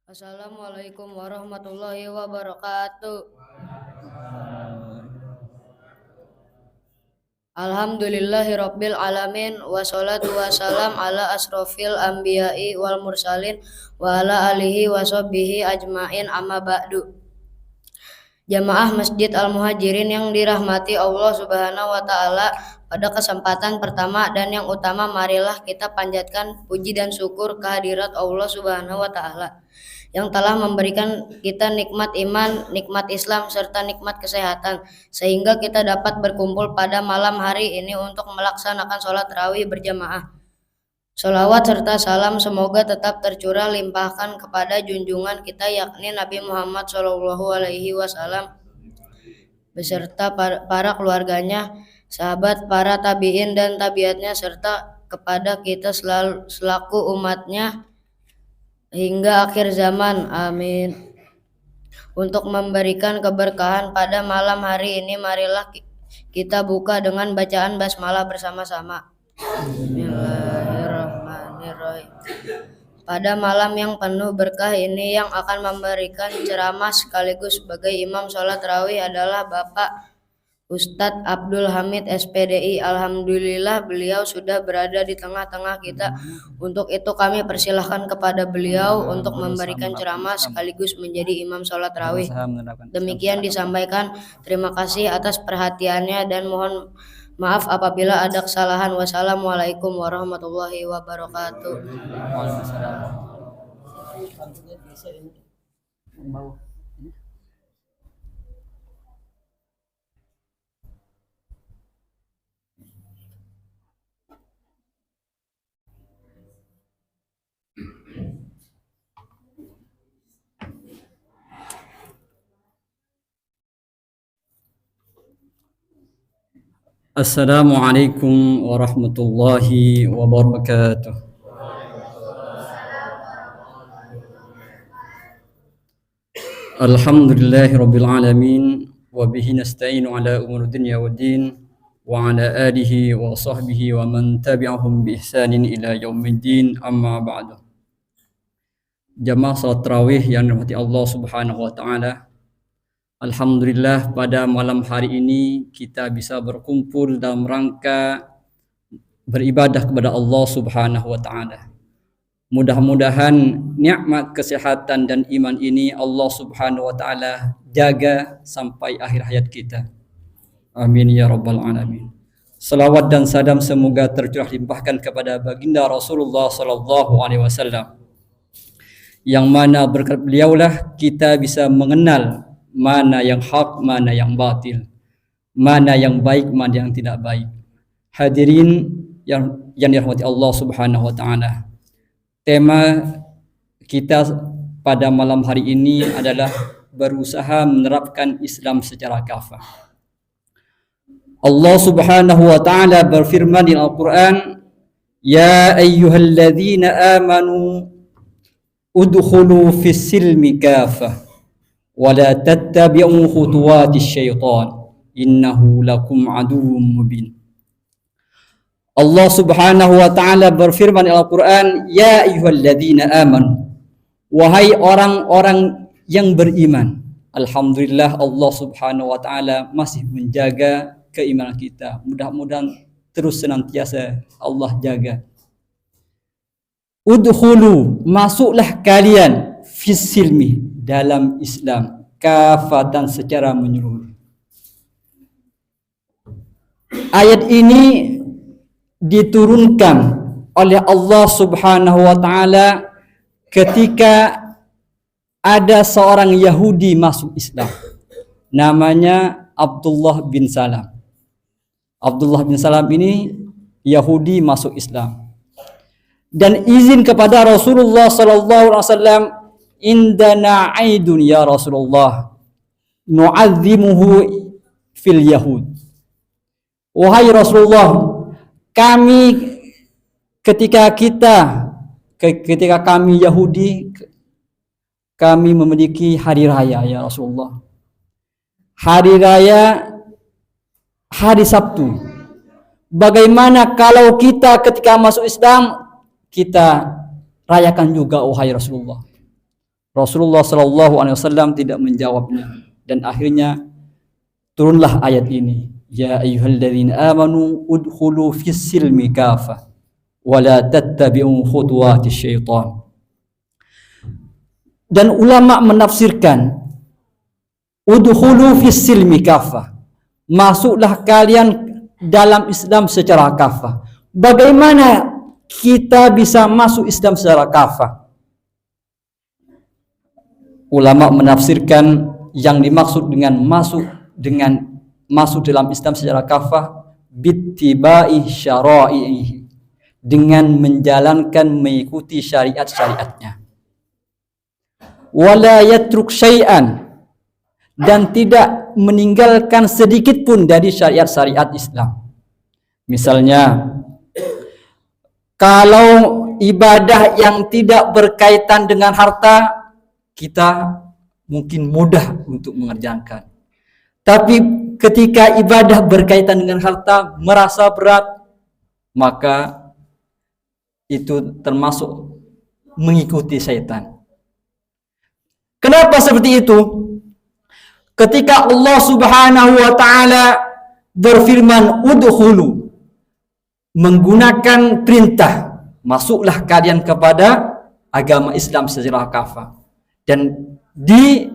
Assalamualaikum warahmatullahi wabarakatuh. Alhamdulillahirabbil alamin wassalatu wassalam ala asrofil anbiya'i wal mursalin wa ala alihi washabbihi ajmain amma ba'du. Jamaah Masjid Al-Muhajirin yang dirahmati Allah Subhanahu wa taala, pada kesempatan pertama dan yang utama marilah kita panjatkan puji dan syukur kehadirat Allah Subhanahu wa taala yang telah memberikan kita nikmat iman, nikmat Islam, serta nikmat kesehatan, sehingga kita dapat berkumpul pada malam hari ini untuk melaksanakan sholat tarawih berjamaah. Sholawat serta salam semoga tetap tercurah limpahkan kepada junjungan kita yakni Nabi Muhammad SAW beserta para keluarganya, sahabat, para tabi'in dan tabiatnya, serta kepada kita selaku umatnya hingga akhir zaman. Amin. Untuk memberikan keberkahan pada malam hari ini, marilah kita buka dengan bacaan basmalah bersama-sama. Bismillahirrahmanirrahim. Pada malam yang penuh berkah ini, yang akan memberikan ceramah sekaligus sebagai imam sholat tarawih adalah Bapak Ustadz Abdul Hamid SPDI. Alhamdulillah beliau sudah berada di tengah-tengah kita. Untuk itu kami persilahkan kepada beliau untuk memberikan ceramah sekaligus menjadi imam sholat tarawih. Demikian disampaikan. Terima kasih atas perhatiannya dan mohon maaf apabila ada kesalahan. Wassalamualaikum warahmatullahi wabarakatuh. Assalamualaikum warahmatullahi wabarakatuh. Alhamdulillahirabbil alamin wa bihi nasta'inu ala umuri dunya waddin wa ala alihi wa sahbihi wa man tabi'ahum bi ihsanin ila yaumiddin, amma ba'du. Jamaah salat tarawih yang dirahmati Allah Subhanahu wa taala, alhamdulillah pada malam hari ini kita bisa berkumpul dalam rangka beribadah kepada Allah Subhanahu wa taala. Mudah-mudahan nikmat kesehatan dan iman ini Allah Subhanahu wa taala jaga sampai akhir hayat kita. Amin ya rabbal alamin. Salawat dan salam semoga tercurah limpahkan kepada baginda Rasulullah sallallahu alaihi wasallam, yang mana berkat beliaulah kita bisa mengenal mana yang hak, mana yang batil, mana yang baik, mana yang tidak baik. Hadirin yang dirahmati Allah Subhanahu wa taala, tema kita pada malam hari ini adalah berusaha menerapkan Islam secara kafah. Allah Subhanahu wa taala berfirman di Al-Qur'an, "Ya ayyuhalladzina amanu udkhulu fis silmi kafah wa la tattabi'u khutuwatis syaitan innahu lakum aduwwum mubin." Allah Subhanahu wa taala berfirman di Al-Qur'an, "Ya ayyuhalladzina amanu," wahai orang-orang yang beriman. Alhamdulillah Allah Subhanahu wa taala masih menjaga keimanan kita. Mudah-mudahan terus senantiasa Allah jaga. Udkhulu, masuklah kalian, fis silmi, dalam Islam, kafatan, secara menyeluruh. Ayat ini diturunkan oleh Allah Subhanahu wa taala ketika ada seorang Yahudi masuk Islam, namanya Abdullah bin Salam. Abdullah bin Salam ini Yahudi masuk Islam dan izin kepada Rasulullah sallallahu alaihi wasallam, "Indana aidun ya Rasulullah nu'azzimuhu fil yahud." Wahai Rasulullah, ketika kami Yahudi, kami memiliki hari raya ya Rasulullah. Hari raya hari Sabtu. Bagaimana kalau kita ketika masuk Islam kita rayakan juga wahai Rasulullah? Rasulullah Shallallahu Alaihi Wasallam tidak menjawabnya, dan akhirnya turunlah ayat ini, ya ayyuhalladzina amanu udkhulu fis silmi kafah wa la tattabi'u khutuwatis syaitan. Dan ulama menafsirkan udkhulu fis silmi kafah, masuklah kalian dalam Islam secara kafah. Bagaimana kita bisa masuk Islam secara kafah? Ulama menafsirkan yang dimaksud dengan masuk dalam Islam secara kafah bittiba'i syara'ihi, dengan menjalankan mengikuti syariat-syariatnya. Wala yatruk syai'an, dan tidak meninggalkan sedikit pun dari syariat-syariat Islam. Misalnya, kalau ibadah yang tidak berkaitan dengan harta, kita mungkin mudah untuk mengerjakan. Tapi ketika ibadah berkaitan dengan harta merasa berat, maka itu termasuk mengikuti syaitan. Kenapa seperti itu? Ketika Allah Subhanahu wa taala berfirman udkhulu, menggunakan perintah, masuklah kalian kepada agama Islam secara kafah. Dan di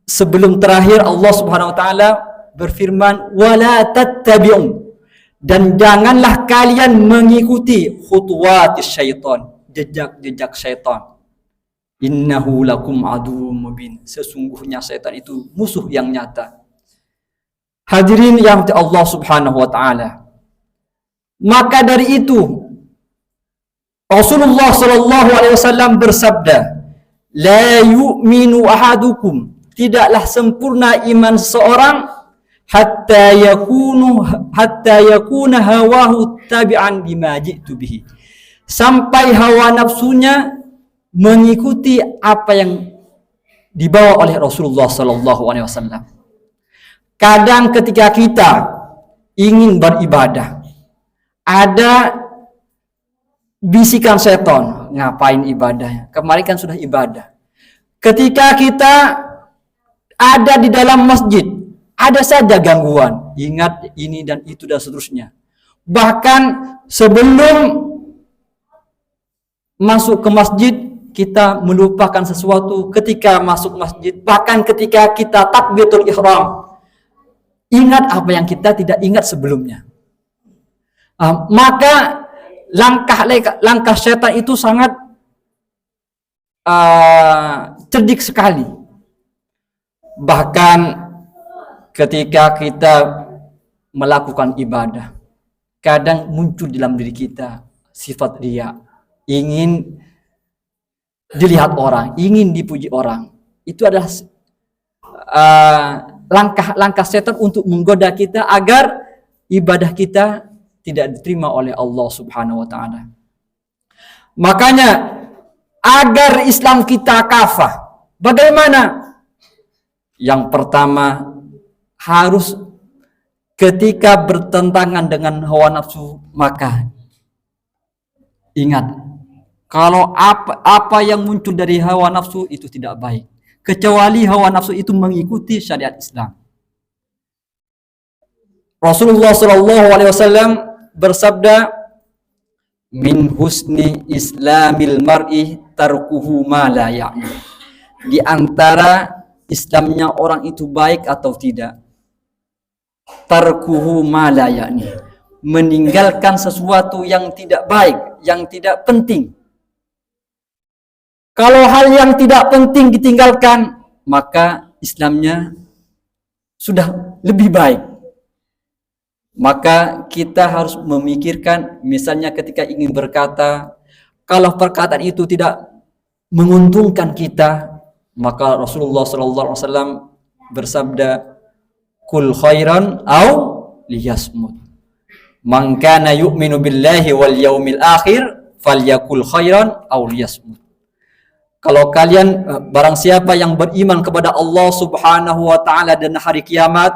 sebelum terakhir Allah Subhanahu wa taala berfirman wala tattabi'un, dan janganlah kalian mengikuti khutuwatis syaitan, jejak-jejak syaitan. Innahu lakum aduwwum mubin, sesungguhnya syaitan itu musuh yang nyata. Hadirin yang Allah Subhanahu wa taala, maka dari itu Rasulullah sallallahu alaihi wasallam bersabda, la yu'minu ahadukum, tidaklah sempurna iman seseorang hatta yakuna hawahu tabi'an bima ji'tu bihi, sampai hawa nafsunya mengikuti apa yang dibawa oleh Rasulullah sallallahu alaihi wasallam. Kadang ketika kita ingin beribadah, ada bisikan setan, ngapain ibadahnya? Kemarin kan sudah ibadah. Ketika kita ada di dalam masjid, ada saja gangguan, ingat ini dan itu dan seterusnya. Bahkan sebelum masuk ke masjid, kita melupakan sesuatu ketika masuk masjid. Bahkan ketika kita takbiratul ihram, ingat apa yang kita tidak ingat sebelumnya. Maka langkah setan itu sangat cerdik sekali. Bahkan ketika kita melakukan ibadah, kadang muncul dalam diri kita sifat riya, ingin dilihat orang, ingin dipuji orang. Itu adalah langkah setan untuk menggoda kita agar ibadah kita tidak diterima oleh Allah Subhanahu wa taala. Makanya agar Islam kita kafah, bagaimana? Yang pertama, harus ketika bertentangan dengan hawa nafsu, maka ingat, kalau apa yang muncul dari hawa nafsu itu tidak baik, kecuali hawa nafsu itu mengikuti syariat Islam. Rasulullah sallallahu alaihi wasallam bersabda, min husni islamil mar'i tarkuhu ma la ya'ni. Di antara Islamnya orang itu baik atau tidak, tarkuhu ma la ya'ni, meninggalkan sesuatu yang tidak baik, yang tidak penting. Kalau hal yang tidak penting ditinggalkan, maka Islamnya sudah lebih baik. Maka kita harus memikirkan, misalnya ketika ingin berkata, kalau perkataan itu tidak menguntungkan kita, maka Rasulullah SAW bersabda, kul khairan au liyasmut. Man kana yu'minu billahi wal yaumil akhir falyakul khairan au liyasmut. Kalau kalian, barang siapa yang beriman kepada Allah Subhanahu wa taala dan hari kiamat,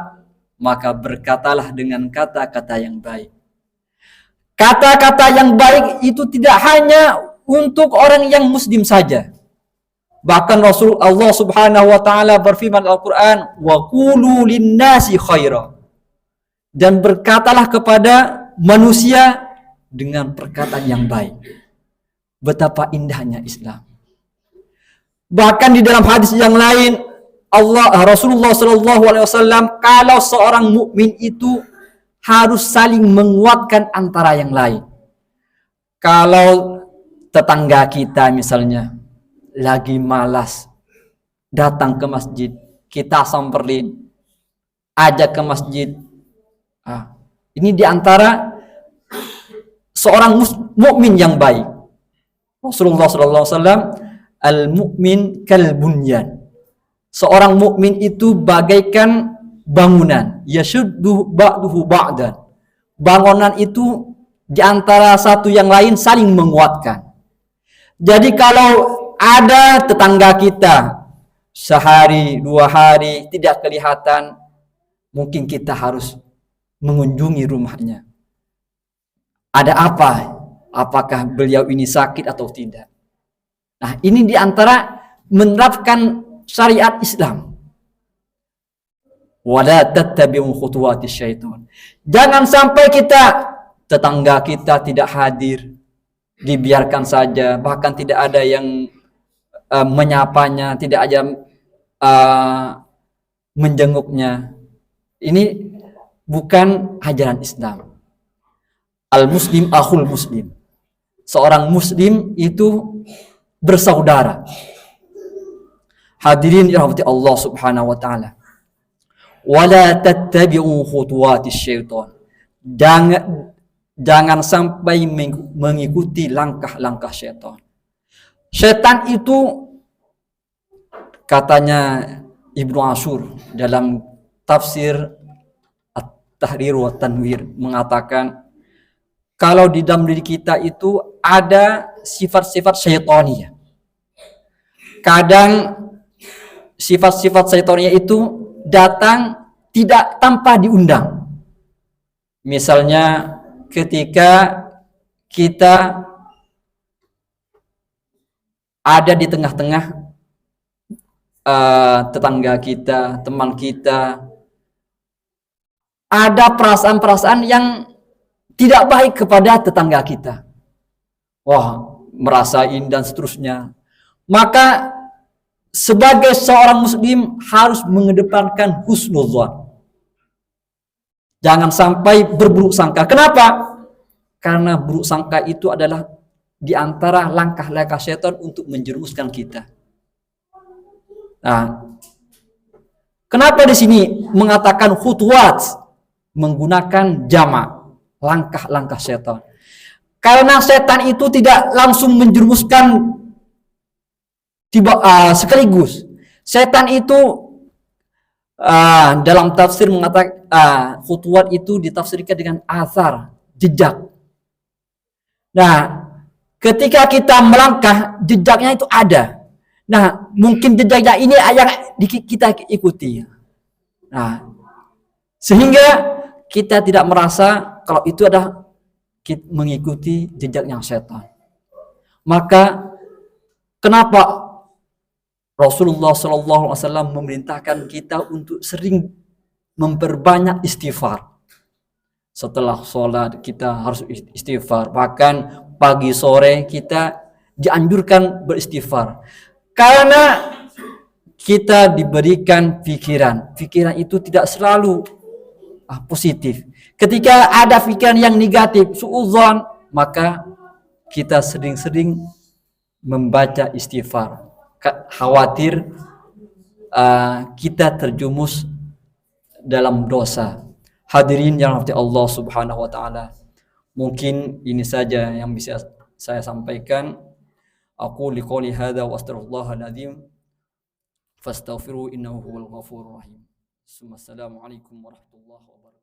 maka berkatalah dengan kata-kata yang baik. Kata-kata yang baik itu tidak hanya untuk orang yang muslim saja. Bahkan Rasul Allah Subhanahu wa taala berfirman Al-Qur'an, "Wa qulu lin-nasi khaira." Dan berkatalah kepada manusia dengan perkataan yang baik. Betapa indahnya Islam. Bahkan di dalam hadis yang lain Rasulullah Shallallahu Alaihi Wasallam, kalau seorang mukmin itu harus saling menguatkan antara yang lain. Kalau tetangga kita misalnya lagi malas datang ke masjid, kita samperin, ajak ke masjid. Ini diantara seorang mukmin yang baik. Rasulullah SAW, al-mu'min kal-bunyan. Seorang mukmin itu bagaikan bangunan, yashuddu ba'duhu ba'dan. Bangunan itu diantara satu yang lain saling menguatkan. Jadi kalau ada tetangga kita sehari, 2 hari tidak kelihatan, mungkin kita harus mengunjungi rumahnya. Ada apa? Apakah beliau ini sakit atau tidak? Nah, ini diantara menerapkan syariat Islam. Wala tattabi'u khutuwati syaitan. Jangan sampai tetangga kita tidak hadir, dibiarkan saja, bahkan tidak ada yang menyapanya, tidak ada menjenguknya. Ini bukan ajaran Islam. Al-muslim akhul muslim. Seorang muslim itu bersaudara. Hadirin dirahmati Allah Subhanahu wa taala. Wala tattabi'u khutuwati syaitan. Jangan sampai mengikuti langkah-langkah syaitan. Syaitan itu, katanya Ibnu Ashur dalam tafsir At-Tahrir wa Tanwir, mengatakan kalau di dalam diri kita itu ada sifat-sifat syaitaniyah. Kadang sifat-sifat syaitaniyah itu datang tidak tanpa diundang. Misalnya ketika kita ada di tengah-tengah tetangga kita, teman kita, ada perasaan-perasaan yang tidak baik kepada tetangga kita. Wah, merasain dan seterusnya. Maka sebagai seorang muslim harus mengedepankan husnuzan. Jangan sampai berburuk sangka. Kenapa? Karena buruk sangka itu adalah di antara langkah-langkah syaitan untuk menjerumuskan kita. Nah, kenapa di sini mengatakan khutuwat, menggunakan jamak, langkah-langkah setan? Karena setan itu tidak langsung menjerumuskan sekaligus. Setan itu dalam tafsir mengatakan khutuwat itu ditafsirkan dengan athar, jejak. Nah, ketika kita melangkah, jejaknya itu ada. Nah, mungkin jejaknya ini yang kita ikuti. Nah, sehingga kita tidak merasa kalau itu adalah mengikuti jejaknya setan. Maka kenapa Rasulullah SAW memerintahkan kita untuk sering memperbanyak istighfar? Setelah sholat kita harus istighfar. Bahkan pagi sore kita dianjurkan beristighfar. Karena kita diberikan pikiran. Pikiran itu tidak selalu positif. Ketika ada pikiran yang negatif, suudzon, maka kita sering-sering membaca istighfar. Khawatir kita terjumus dalam dosa. Hadirin yang dirahmati Allah Subhanahu wa taala. Mungkin ini saja yang bisa saya sampaikan. Aku liqouli hadza wa astaghfirullahal azim. Fastaghfiru innahu huwal ghafurur rahim. Assalamualaikum warahmatullahi wabarakatuh.